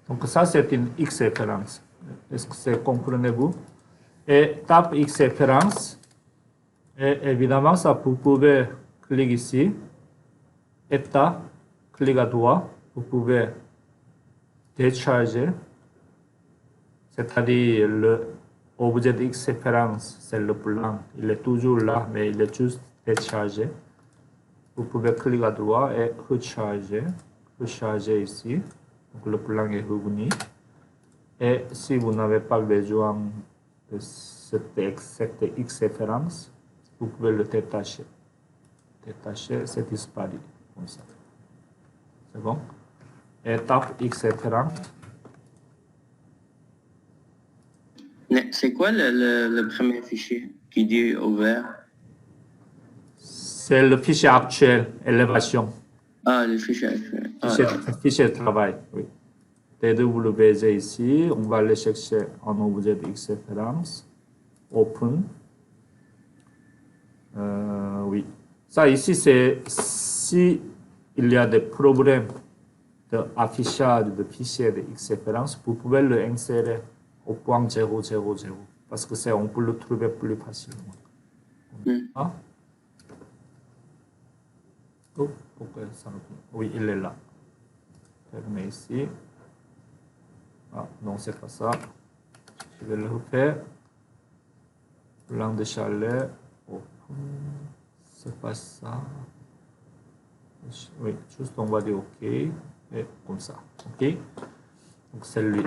Donc ça, c'est une X-référence. Est-ce que c'est comprenez-vous? Et tape X-référence. Et évidemment, ça, vous pouvez cliquer ici. État, clic à droite. Vous pouvez décharger. C'est-à-dire l'objet de X-référence, c'est le blanc. Il est toujours là, mais il est juste déchargé. Vous pouvez cliquer à droite et recharger. Recharger ici. Donc le blanc est revenu. Et si vous n'avez pas besoin de cette X-référence, vous pouvez le détacher. Détacher, c'est disparu. Comme ça. C'est bon? Et tape X-référence. C'est quoi le premier fichier qui dit ouvert? C'est le fichier actuel, élévation. Ah, le fichier actuel. Fichier de travail, oui. DWG ici, on va aller chercher un objet de X-référence. Open. Oui. Ça ici, c'est si il y a des problèmes d'affichage de fichiers de X-référence, vous pouvez le insérer au point 000 parce que c'est on peut le trouver plus facilement. Ah? Oh, pourquoi ça ne... Oui, il est là. Fermez ici. Ah, non, c'est pas ça. Je vais le refaire. Blanc de chalet. Open. C'est pas ça. Oui, juste on va dire OK. Et comme ça. OK. Donc c'est lui.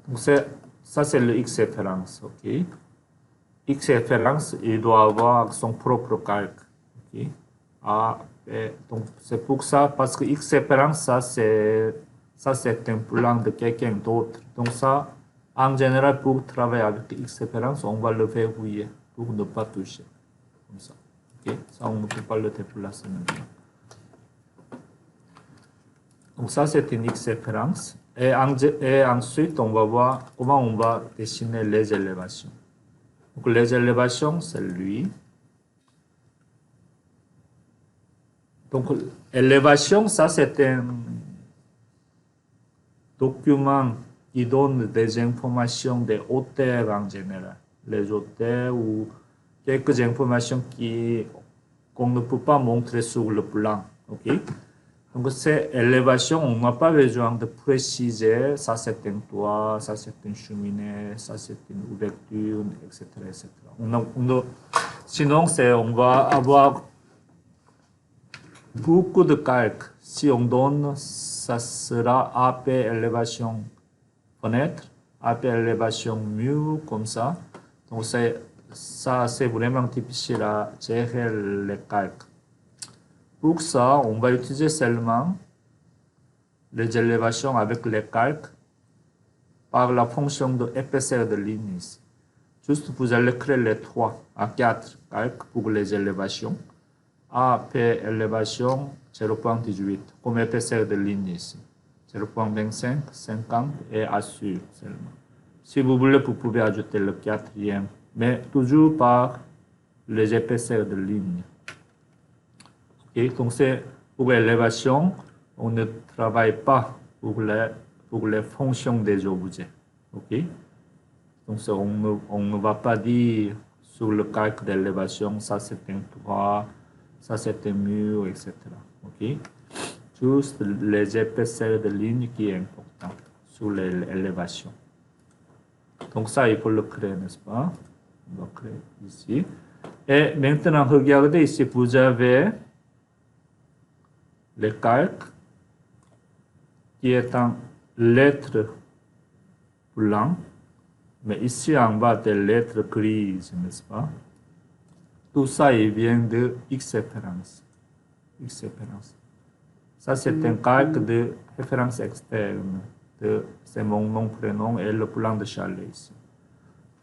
Donc ça c'est le X-référence. OK. X-référence, il doit avoir son propre calque. OK. Donc c'est pour ça, parce que X-référence, ça c'est un plan de quelqu'un d'autre. Donc ça, en général, pour travailler avec X-référence, on va le verrouiller pour ne pas toucher. Comme ça. Okay. Ça, on ne peut pas le déplacer maintenant. Donc ça, c'est une X-référence. Et ensuite, on va voir comment on va dessiner les élévations. Donc les élévations, c'est lui. Donc élévation, ça c'est un document qui donne des informations des hauteurs en général. Les hauteurs ou quelques informations qu'on ne peut pas montrer sur le plan. Okay? Donc, ces élévations, on n'a pas besoin de préciser, ça c'est un toit, ça c'est une cheminée, ça c'est une ouverture, etc. etc. Sinon, on va avoir beaucoup de calques. Si on donne, ça sera AP élévation fenêtre, AP élévation mur, comme ça. Donc, ça c'est vraiment difficile à gérer les calques. Pour ça, on va utiliser seulement les élévations avec les calques par la fonction de épaisseur de ligne ici. Juste, vous allez créer les 3 à 4 calques pour les élévations. AP élévation 0.18 comme épaisseur de ligne ici. 0.25, 50 et assure seulement. Si vous voulez, vous pouvez ajouter le 4e, mais toujours par les épaisseurs de ligne. Okay, donc c'est pour l'élévation, on ne travaille pas pour les fonctions des objets. Okay? Donc on ne va pas dire sur le calque d'élévation, ça c'est un toit, ça c'est un mur, etc. Okay? Juste les épaisseurs de ligne qui est important sur l'élévation. Donc ça, il faut le créer, n'est-ce pas? On va créer ici. Et maintenant, regardez ici, vous avez les calques qui est en lettres blanches, mais ici en bas des lettres grises, n'est-ce pas? Tout ça, il vient de X-référence. X-référence. Ça, c'est un calque de référence externe. C'est mon nom, prénom et le plan de chalet ici.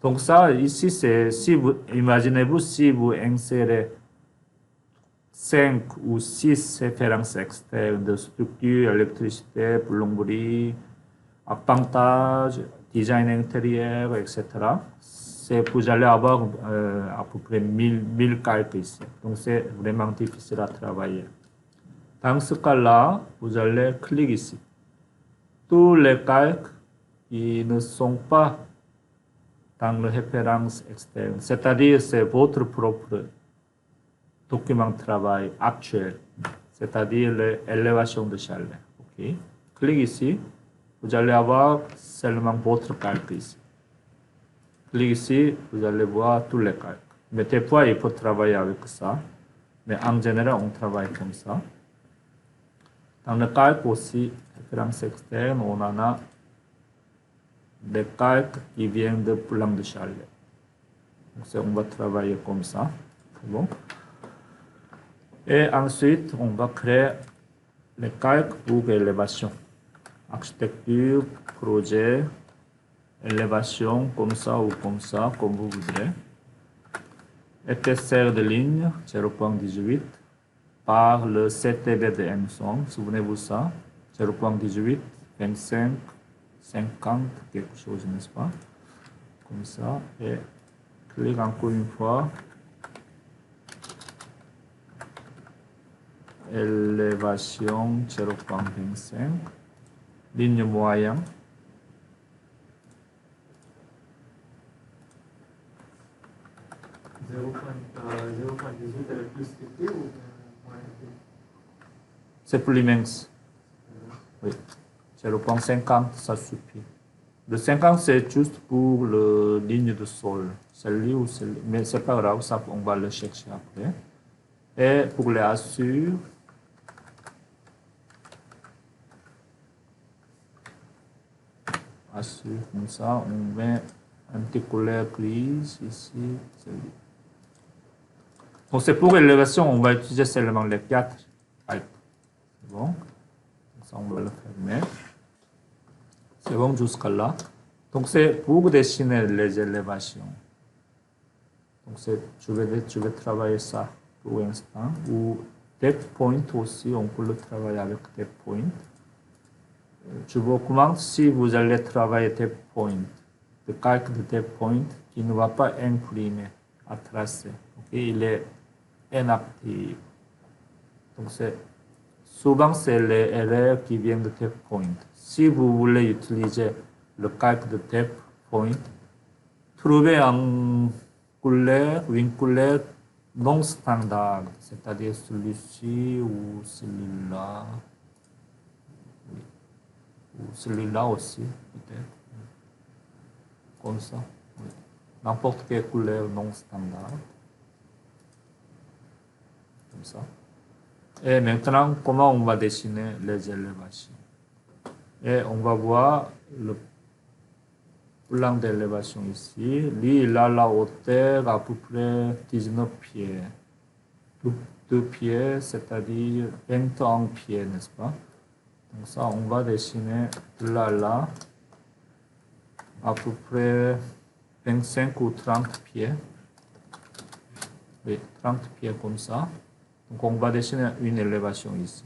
Donc ça, ici, c'est, imaginez-vous si vous insérez 5 ou 6 références externes de structure, électricité, plomberie, appontage, design intérieur, etc. Vous allez avoir à peu près 1000 calques ici. Donc c'est vraiment difficile à travailler. Dans ce cas-là, vous allez cliquer ici. Tous les calques qui ne sont pas dans le référence externe, c'est-à-dire c'est votre propre document de travail actuel, c'est-à-dire l'élévation de chaleur. Okay. Cliquez ici, vous allez avoir seulement votre calque ici. Cliquez ici, vous allez voir tous les calques. Mais des fois, il faut travailler avec ça. Mais en général, on travaille comme ça. Dans le calque aussi, référence externe, on en a des calques qui viennent de plan de chaleur. Donc, on va travailler comme ça. C'est bon. Et ensuite, on va créer les calques pour élévation. Architecture, projet, élévation, comme ça ou comme ça, comme vous voudrez. Épaisseur de ligne, 0.18, par le CTB de Emerson, souvenez-vous ça, 0.18, 25, 50, quelque chose, n'est-ce pas? Comme ça, et clique encore une fois. Élévation 0.25, ligne moyenne. Zéro point 18 elle est plus épais ou moins épais? C'est plus mince. Oui. 0.50, ça suffit. Le 50, c'est juste pour la ligne de sol. Celle-là ou celle-là. Mais c'est pas grave, ça, on va le chercher après. Et pour les assures, comme ça, on met un petit couleur grise ici. Donc c'est pour l'élévation, on va utiliser seulement les 4 types. C'est bon. Ça, on va le fermer. C'est bon jusqu'à là. Donc c'est pour dessiner les élévations. Donc je vais travailler ça pour l'instant. Ou depth point aussi, on peut le travailler avec depth point. Je vous recommande si vous allez travailler depth point, le calque de depth point qui ne va pas imprimer à tracer. Okay? Il est inactif. Donc souvent c'est les erreurs qui viennent de depth point. Si vous voulez utiliser le calque de depth point, trouvez une couleur non standard, c'est-à-dire celui-ci ou celui-là. Ou celui-là aussi, peut-être. Comme ça. Oui. N'importe quelle couleur non standard. Comme ça. Et maintenant, comment on va dessiner les élévations? Et on va voir le plan d'élévation ici. Lui, il a la hauteur à peu près 19 pieds. 2 pieds, c'est-à-dire 21 pieds, n'est-ce pas? Donc ça, on va dessiner de là, à peu près 25 ou 30 pieds. Oui, 30 pieds comme ça. Donc on va dessiner une élévation ici.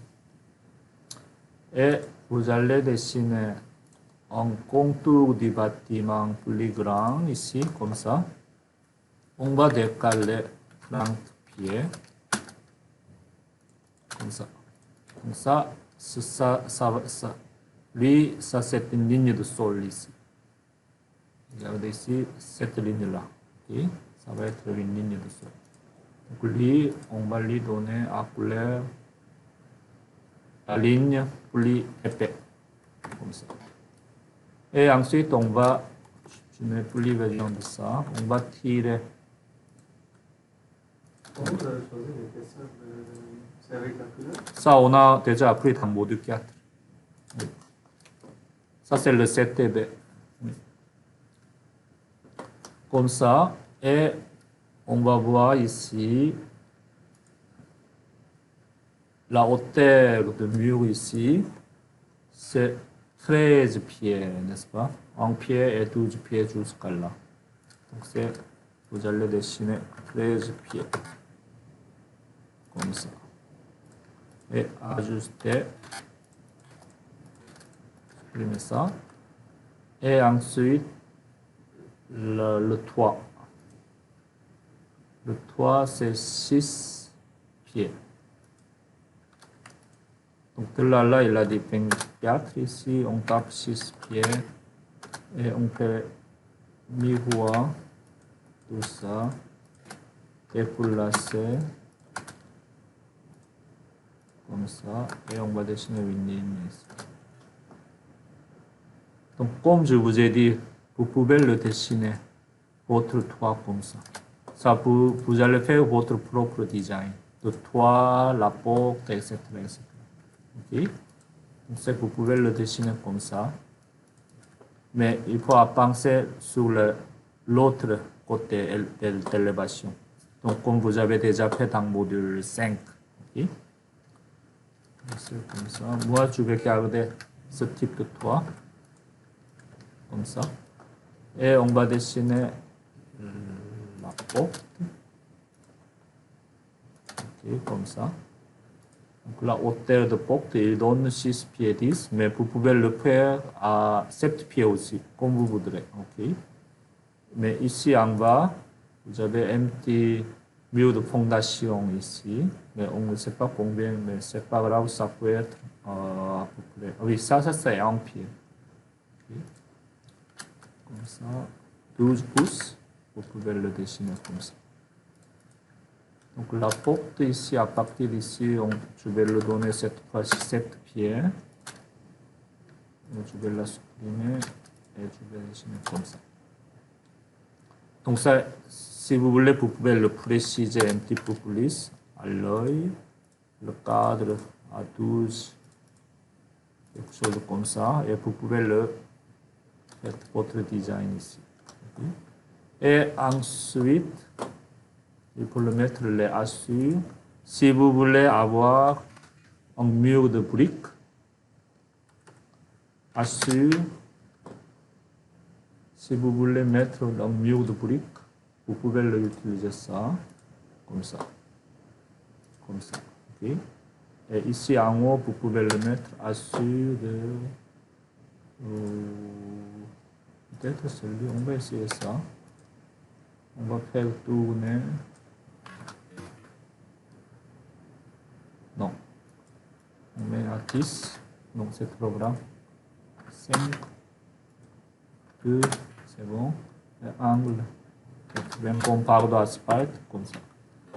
Et vous allez dessiner un contour du bâtiment plus grand ici, comme ça. On va décaler 30 pieds. Comme ça. Comme ça. Lui, ça c'est une ligne de sol ici. Regardez ici, cette ligne-là. Okay? Ça va être une ligne de sol. Donc lui, on va lui donner à couleur la ligne plus épais. Comme ça. Et ensuite, on va, je n'ai plus besoin de ça, on va tirer. Comment vous avez choisi l'épaisseur c'est avec la couleur? Ça, on a déjà appris dans module 4. Oui. Ça, c'est le CTB. Oui. Comme ça. Et on va voir ici la hauteur de mur ici. C'est 13 pieds, n'est-ce pas? 1 pied et 12 pieds jusqu'à là. Donc, vous allez dessiner 13 pieds. Comme ça. Et ajuster. Supprimer ça. Et ensuite, le toit. Le toit, c'est 6 pieds. Donc, de là, il a dit 24 ici, on tape 6 pieds et on fait miroir, tout ça, déplacer, comme ça, et on va dessiner une ligne ici. Donc, comme je vous ai dit, vous pouvez le dessiner, votre toit comme ça. Ça, vous allez faire votre propre design, de toit, la porte, etc. etc. Okay? Donc, vous pouvez le dessiner comme ça. Mais il faut penser sur l'autre côté de l'élévation. Donc, comme vous avez déjà fait dans le module 5. Okay? C'est comme ça. Moi, je vais garder ce type de toit. Comme ça. Et on va dessiner la porte. Okay, comme ça. Donc, la hauteur de porte, il donne 6 pieds 10, mais vous pouvez le faire à 7 pieds aussi, comme vous voudrez. Okay? Mais ici en bas, vous avez un petit mur de fondation ici, mais on ne sait pas combien, mais c'est pas grave, ça peut être à peu près. Oui, ça c'est un pied. Okay? Comme ça, 12 pouces, vous pouvez le dessiner comme ça. Donc la porte ici, à partir d'ici, je vais le donner cette fois-ci 7 pieds. Donc, je vais la supprimer et je vais dessiner comme ça. Donc ça, si vous voulez, vous pouvez le préciser un petit peu plus à l'œil. Le cadre à 12, quelque chose comme ça. Et vous pouvez le faire votre design ici. Et ensuite, il faut le mettre les assures. Si vous voulez avoir un mur de briques, assure. Si vous voulez mettre un mur de briques, vous pouvez l'utiliser ça, comme ça. Comme ça. Okay? Et ici en haut, vous pouvez le mettre assure de. Peut-être celui, on va essayer ça. On va faire tourner. Non. On met à 10. Donc c'est trop grand. 5, 2, c'est bon. Et angle. 80 comparé d'asphalte, comme ça.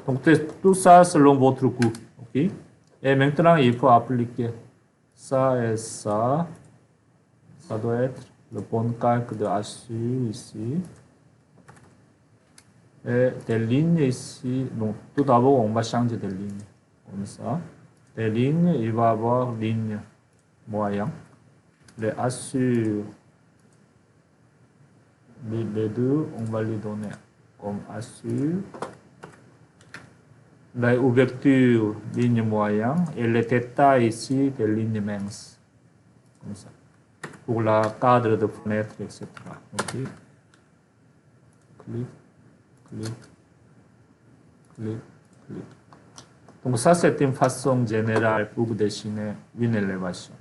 Donc tout ça selon votre goût. Okay? Et maintenant, il faut appliquer ça et ça. Ça doit être le bon calque de assure ici. Et des lignes ici. Donc tout d'abord, on va changer de ligne. Comme ça. Des lignes, il va y avoir ligne moyenne. Les assures, les deux, on va les donner comme assure. Les ouvertures, ligne moyenne. Et les détails ici, des lignes minces. Comme ça. Pour le cadre de fenêtre, etc. OK. Clic, clic, clic, clic. Donc ça, c'est une façon générale pour dessiner une élévation.